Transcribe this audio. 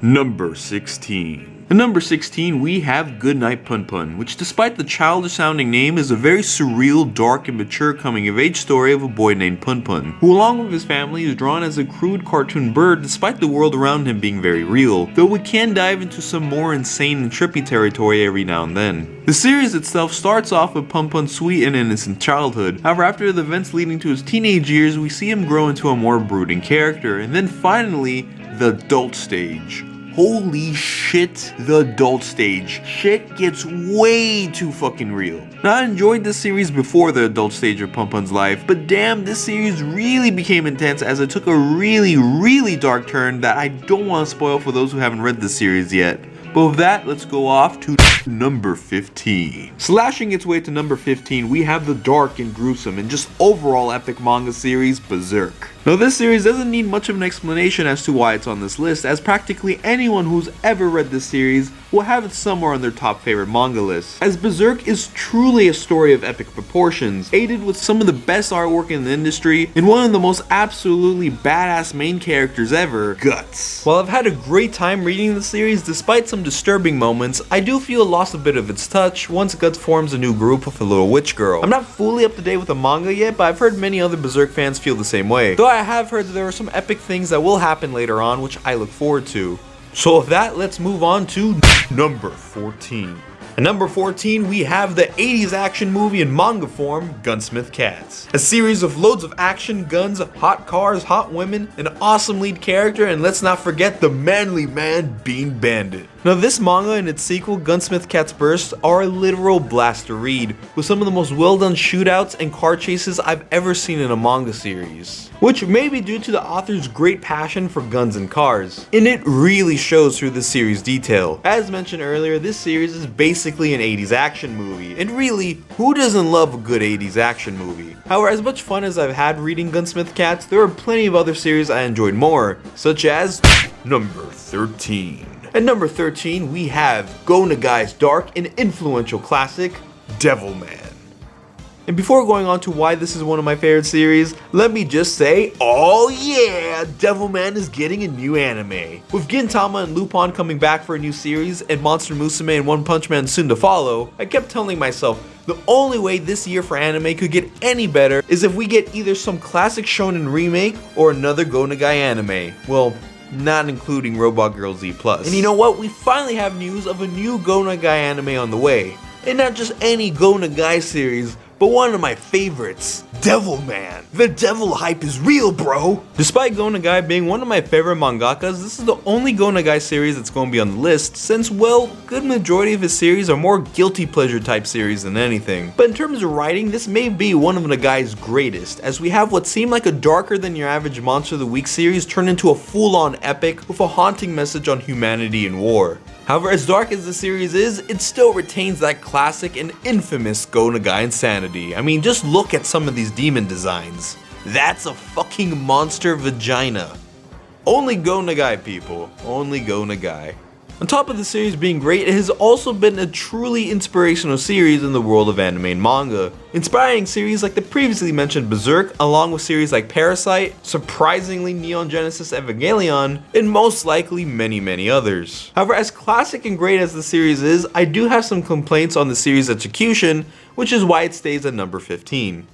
Number 16. At number 16, we have Goodnight Punpun, which despite the childish sounding name is a very surreal, dark, and mature coming-of-age story of a boy named Punpun, who along with his family is drawn as a crude cartoon bird despite the world around him being very real, though we can dive into some more insane and trippy territory every now and then. The series itself starts off with Punpun's sweet and innocent childhood, however after the events leading to his teenage years we see him grow into a more brooding character, and then finally, the adult stage. Holy shit, the adult stage. Shit gets way too fucking real. Now I enjoyed this series before the adult stage of Punpun's life, but damn, this series really became intense as it took a really dark turn that I don't want to spoil for those who haven't read this series yet. But with that, let's go off to number 15. Slashing its way to number 15, we have the dark and gruesome and just overall epic manga series, Berserk. Now this series doesn't need much of an explanation as to why it's on this list, as practically anyone who's ever read this series will have it somewhere on their top favorite manga list, as Berserk is truly a story of epic proportions, aided with some of the best artwork in the industry, and one of the most absolutely badass main characters ever, Guts. While I've had a great time reading the series despite some disturbing moments, I do feel it lost a bit of its touch once Guts forms a new group with a little witch girl. I'm not fully up to date with the manga yet, but I've heard many other Berserk fans feel the same way, though I have heard that there are some epic things that will happen later on, which I look forward to. So with that, let's move on to number 14. At number 14, we have the 80s action movie in manga form, Gunsmith Cats. A series of loads of action, guns, hot cars, hot women, an awesome lead character, and let's not forget the manly man, Bean Bandit. Now this manga and its sequel, Gunsmith Cats Burst, are a literal blast to read, with some of the most well done shootouts and car chases I've ever seen in a manga series. Which may be due to the author's great passion for guns and cars, and it really shows through the series' detail. As mentioned earlier, this series is basically an 80s action movie, and really, who doesn't love a good 80s action movie? However, as much fun as I've had reading Gunsmith Cats, there are plenty of other series I enjoyed more, such as number 13. At number 13, we have Go Nagai's dark and influential classic, Devilman. And before going on to why this is one of my favorite series, let me just say, oh yeah, Devilman is getting a new anime. With Gintama and Lupin coming back for a new series, and Monster Musume and One Punch Man soon to follow, I kept telling myself, the only way this year for anime could get any better is if we get either some classic shonen remake or another Go Nagai anime. Well, not including Robot Girl Z+. And you know what? We finally have news of a new Go Nagai anime on the way. And not just any Go Nagai series, but one of my favorites, Devilman. The devil hype is real, bro! Despite Go Nagai being one of my favorite mangakas, this is the only Go Nagai series that's going to be on the list, since, well, good majority of his series are more guilty pleasure type series than anything. But in terms of writing, this may be one of Nagai's greatest, as we have what seemed like a darker than your average Monster of the Week series turn into a full-on epic with a haunting message on humanity and war. However, as dark as the series is, it still retains that classic and infamous Go Nagai insanity. I mean, just look at some of these demon designs. That's a fucking monster vagina. Only Go Nagai, people. Only Go Nagai. On top of the series being great, it has also been a truly inspirational series in the world of anime and manga, inspiring series like the previously mentioned Berserk, along with series like Parasite, surprisingly Neon Genesis Evangelion, and most likely many others. However, as classic and great as the series is, I do have some complaints on the series' execution, which is why it stays at number 15.